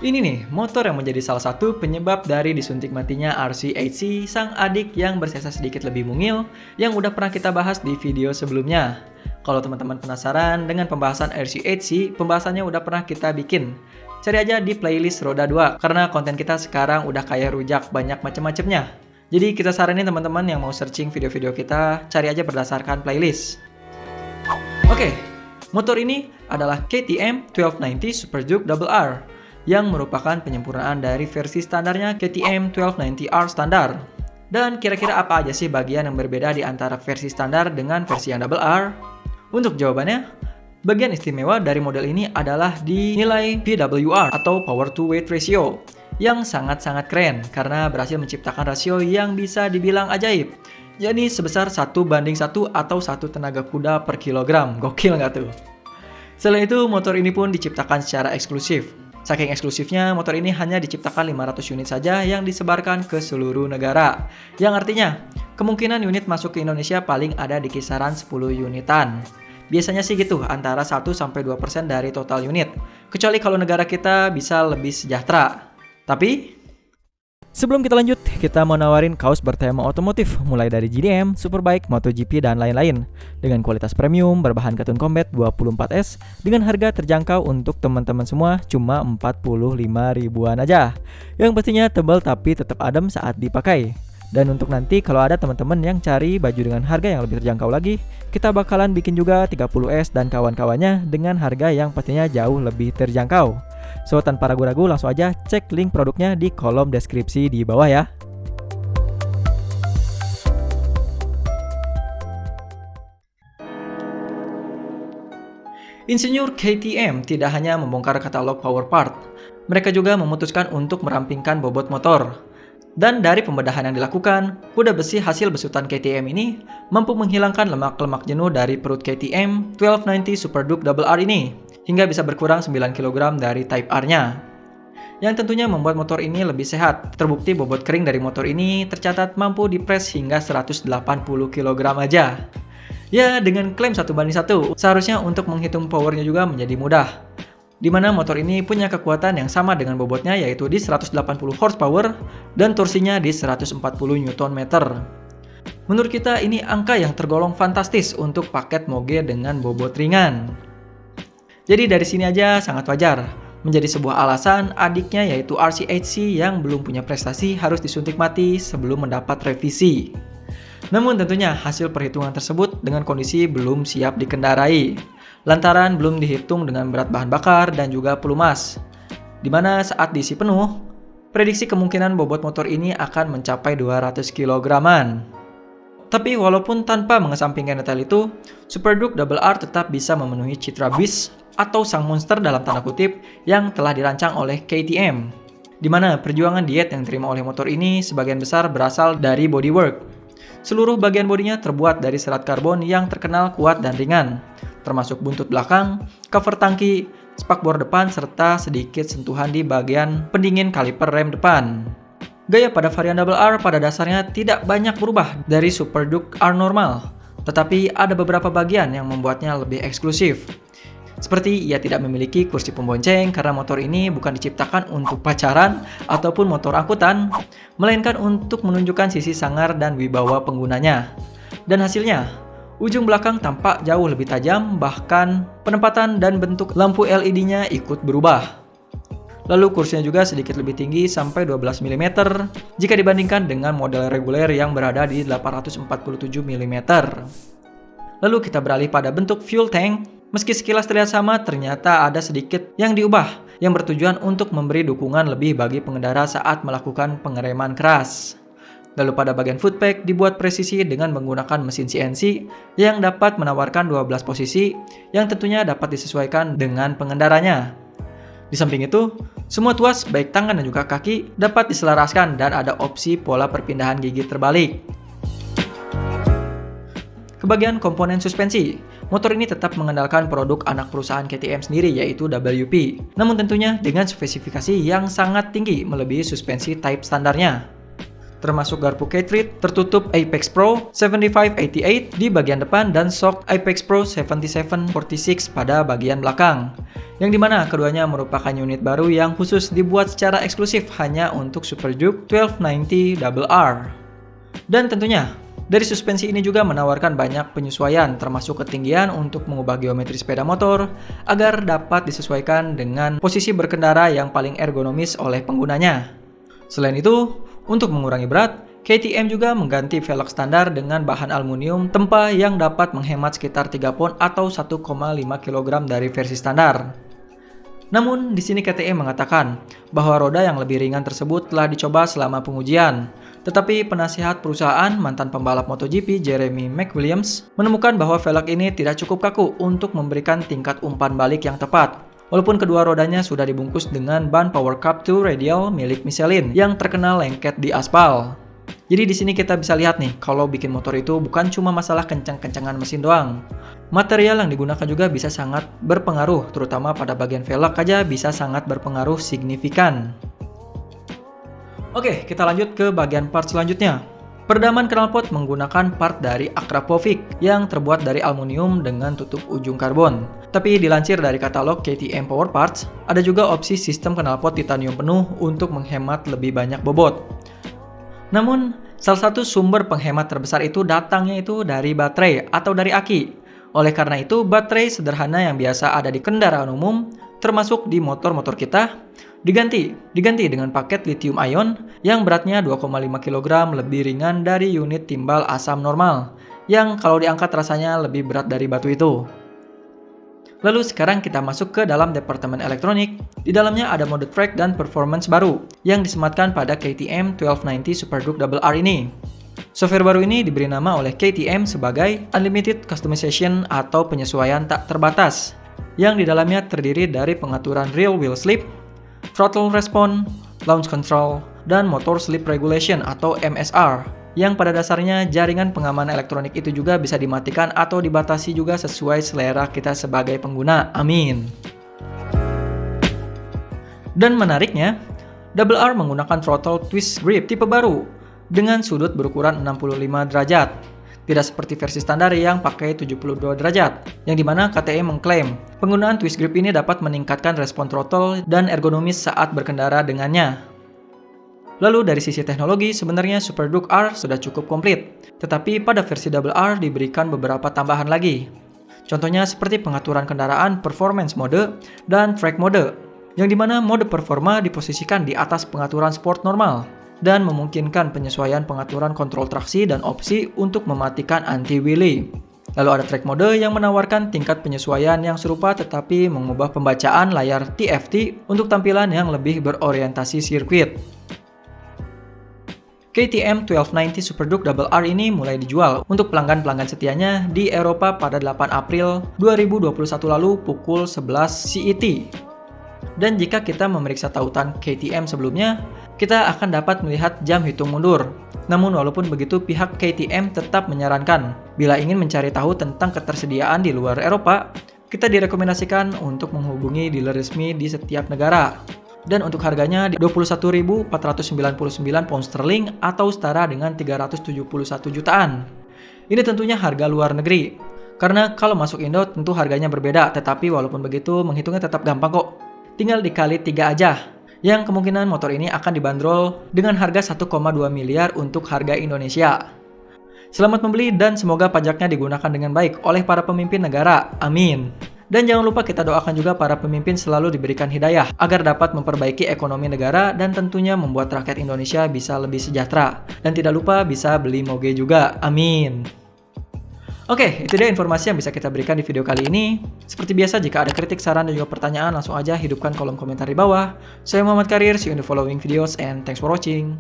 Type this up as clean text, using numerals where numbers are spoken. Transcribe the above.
Ini nih, motor yang menjadi salah satu penyebab dari disuntik matinya RC8C, sang adik yang bersesa sedikit lebih mungil, yang udah pernah kita bahas di video sebelumnya. Kalau teman-teman penasaran dengan pembahasan RC8C, pembahasannya udah pernah kita bikin. Cari aja di playlist Roda 2, karena konten kita sekarang udah kayak rujak, banyak macam-macamnya. Jadi kita saranin teman-teman yang mau searching video-video kita, cari aja berdasarkan playlist. Oke, motor ini adalah KTM 1290 Super Duke RR, yang merupakan penyempurnaan dari versi standarnya KTM 1290R standar. Dan kira-kira apa aja sih bagian yang berbeda di antara versi standar dengan versi yang RR? Untuk jawabannya, bagian istimewa dari model ini adalah di nilai PWR atau Power to Weight Ratio, yang sangat-sangat keren karena berhasil menciptakan rasio yang bisa dibilang ajaib, yakni sebesar 1:1 atau 1 tenaga kuda per kilogram. Gokil nggak tuh? Selain itu, motor ini pun diciptakan secara eksklusif. Saking eksklusifnya, motor ini hanya diciptakan 500 unit saja yang disebarkan ke seluruh negara. Yang artinya, kemungkinan unit masuk ke Indonesia paling ada di kisaran 10 unitan. Biasanya sih gitu, antara 1-2% dari total unit. Kecuali kalau negara kita bisa lebih sejahtera. Tapi sebelum kita lanjut, kita mau nawarin kaos bertema otomotif mulai dari GDM, Superbike, MotoGP, dan lain-lain dengan kualitas premium berbahan katun combat 24S dengan harga terjangkau untuk teman-teman semua cuma 45 ribuan aja. Yang pastinya tebal tapi tetap adem saat dipakai. Dan untuk nanti kalau ada teman-teman yang cari baju dengan harga yang lebih terjangkau lagi, kita bakalan bikin juga 30S dan kawan-kawannya dengan harga yang pastinya jauh lebih terjangkau. So, tanpa ragu-ragu langsung aja cek link produknya di kolom deskripsi di bawah ya. insinyur KTM tidak hanya membongkar katalog power part, mereka juga memutuskan untuk merampingkan bobot motor. Dan dari pembedahan yang dilakukan, kuda besi hasil besutan KTM ini mampu menghilangkan lemak-lemak jenuh dari perut KTM 1290 Super Duke RR ini, hingga bisa berkurang 9 kg dari Type R-nya. Yang tentunya membuat motor ini lebih sehat. Terbukti bobot kering dari motor ini tercatat mampu dipres hingga 180 kg aja. Ya, dengan klaim 1:1, seharusnya untuk menghitung powernya juga menjadi mudah. Di mana motor ini punya kekuatan yang sama dengan bobotnya, yaitu di 180 horsepower dan torsinya di 140 Nm. Menurut kita ini angka yang tergolong fantastis untuk paket moge dengan bobot ringan. Jadi dari sini aja sangat wajar menjadi sebuah alasan adiknya yaitu RC8C yang belum punya prestasi harus disuntik mati sebelum mendapat revisi. Namun tentunya hasil perhitungan tersebut dengan kondisi belum siap dikendarai, lantaran belum dihitung dengan berat bahan bakar dan juga pelumas. Dimana saat diisi penuh, prediksi kemungkinan bobot motor ini akan mencapai 200 kg-an. Tapi walaupun tanpa mengesampingkan detail itu, Super Duke RR tetap bisa memenuhi citra beast atau sang monster dalam tanda kutip yang telah dirancang oleh KTM. Dimana perjuangan diet yang diterima oleh motor ini sebagian besar berasal dari bodywork. Seluruh bagian bodinya terbuat dari serat karbon yang terkenal kuat dan ringan, termasuk buntut belakang, cover tangki, spakbor depan, serta sedikit sentuhan di bagian pendingin kaliper rem depan. Gaya pada varian RR pada dasarnya tidak banyak berubah dari Super Duke R normal, tetapi ada beberapa bagian yang membuatnya lebih eksklusif. Seperti ia tidak memiliki kursi pembonceng karena motor ini bukan diciptakan untuk pacaran ataupun motor angkutan, melainkan untuk menunjukkan sisi sangar dan wibawa penggunanya. Dan hasilnya, ujung belakang tampak jauh lebih tajam, bahkan penempatan dan bentuk lampu LED-nya ikut berubah. Lalu kursinya juga sedikit lebih tinggi sampai 12 mm jika dibandingkan dengan model reguler yang berada di 847 mm. Lalu kita beralih pada bentuk fuel tank. Meski sekilas terlihat sama, ternyata ada sedikit yang diubah yang bertujuan untuk memberi dukungan lebih bagi pengendara saat melakukan pengereman keras. Lalu pada bagian footpack dibuat presisi dengan menggunakan mesin CNC yang dapat menawarkan 12 posisi yang tentunya dapat disesuaikan dengan pengendaranya. Di samping itu, semua tuas baik tangan dan juga kaki dapat diselaraskan dan ada opsi pola perpindahan gigi terbalik. Kebagian komponen suspensi, motor ini tetap mengandalkan produk anak perusahaan KTM sendiri yaitu WP, namun tentunya dengan spesifikasi yang sangat tinggi melebihi suspensi type standarnya. termasuk garpu cartridge tertutup Apex Pro 7588 di bagian depan dan shock Apex Pro 7746 pada bagian belakang. Yang dimana keduanya merupakan unit baru yang khusus dibuat secara eksklusif hanya untuk Super Duke 1290 RR. Dan tentunya, dari suspensi ini juga menawarkan banyak penyesuaian termasuk ketinggian untuk mengubah geometri sepeda motor agar dapat disesuaikan dengan posisi berkendara yang paling ergonomis oleh penggunanya. Selain itu, untuk mengurangi berat, KTM juga mengganti velg standar dengan bahan aluminium tempa yang dapat menghemat sekitar 3 pon atau 1,5 kg dari versi standar. Namun, di sini KTM mengatakan bahwa roda yang lebih ringan tersebut telah dicoba selama pengujian. Tetapi penasihat perusahaan mantan pembalap MotoGP Jeremy McWilliams menemukan bahwa velg ini tidak cukup kaku untuk memberikan tingkat umpan balik yang tepat. Walaupun kedua rodanya sudah dibungkus dengan ban Power Cup 2 radial milik Michelin yang terkenal lengket di aspal. Jadi di sini kita bisa lihat nih, kalau bikin motor itu bukan cuma masalah kencang-kencangan mesin doang. Material yang digunakan juga bisa sangat berpengaruh, terutama pada bagian velg aja bisa sangat berpengaruh signifikan. Oke, kita lanjut ke bagian part selanjutnya. Peredaman knalpot menggunakan part dari Akrapovic yang terbuat dari aluminium dengan tutup ujung karbon. Tapi dilansir dari katalog KTM Power Parts, ada juga opsi sistem knalpot titanium penuh untuk menghemat lebih banyak bobot. Namun, salah satu sumber penghemat terbesar itu datangnya itu dari baterai atau dari aki. Oleh karena itu, baterai sederhana yang biasa ada di kendaraan umum, termasuk di motor-motor kita, diganti dengan paket lithium ion yang beratnya 2,5 kg lebih ringan dari unit timbal asam normal, yang kalau diangkat rasanya lebih berat dari batu itu. Lalu sekarang kita masuk ke dalam departemen elektronik. Di dalamnya ada mode track dan performance baru yang disematkan pada KTM 1290 Super Duke RR ini. Software baru ini diberi nama oleh KTM sebagai Unlimited Customization atau penyesuaian tak terbatas, yang di dalamnya terdiri dari pengaturan real wheel slip, throttle response, launch control, dan motor slip regulation atau MSR, yang pada dasarnya jaringan pengaman elektronik itu juga bisa dimatikan atau dibatasi juga sesuai selera kita sebagai pengguna. Amin. Dan menariknya, RR menggunakan throttle twist grip tipe baru dengan sudut berukuran 65 derajat. Tidak seperti versi standar yang pakai 72 derajat, yang dimana KTM mengklaim penggunaan twist grip ini dapat meningkatkan respon throttle dan ergonomis saat berkendara dengannya. Lalu dari sisi teknologi, sebenarnya Super Duke R sudah cukup komplit, tetapi pada versi RR diberikan beberapa tambahan lagi. Contohnya seperti pengaturan kendaraan performance mode dan track mode, yang dimana mode performa diposisikan di atas pengaturan sport normal, dan memungkinkan penyesuaian pengaturan kontrol traksi dan opsi untuk mematikan anti-wheelie. Lalu ada track mode yang menawarkan tingkat penyesuaian yang serupa tetapi mengubah pembacaan layar TFT untuk tampilan yang lebih berorientasi sirkuit. KTM 1290 Super Duke RR ini mulai dijual untuk pelanggan-pelanggan setianya di Eropa pada 8 April 2021 lalu pukul 11 CET. Dan jika kita memeriksa tautan KTM sebelumnya, kita akan dapat melihat jam hitung mundur. Namun walaupun begitu, pihak KTM tetap menyarankan bila ingin mencari tahu tentang ketersediaan di luar Eropa, kita direkomendasikan untuk menghubungi dealer resmi di setiap negara. Dan untuk harganya di 21.499 pound sterling atau setara dengan 371 jutaan. Ini tentunya harga luar negeri. Karena kalau masuk Indo tentu harganya berbeda, tetapi walaupun begitu menghitungnya tetap gampang kok. Tinggal dikali 3 aja, yang kemungkinan motor ini akan dibanderol dengan harga 1,2 miliar untuk harga Indonesia. Selamat membeli dan semoga pajaknya digunakan dengan baik oleh para pemimpin negara. Amin. Dan jangan lupa kita doakan juga para pemimpin selalu diberikan hidayah agar dapat memperbaiki ekonomi negara dan tentunya membuat rakyat Indonesia bisa lebih sejahtera. Dan tidak lupa bisa beli moge juga. Amin. Oke, itu dia informasi yang bisa kita berikan di video kali ini. Seperti biasa, jika ada kritik, saran, dan juga pertanyaan, langsung aja hidupkan kolom komentar di bawah. Saya Muhammad Karir, see you in the following videos, and thanks for watching.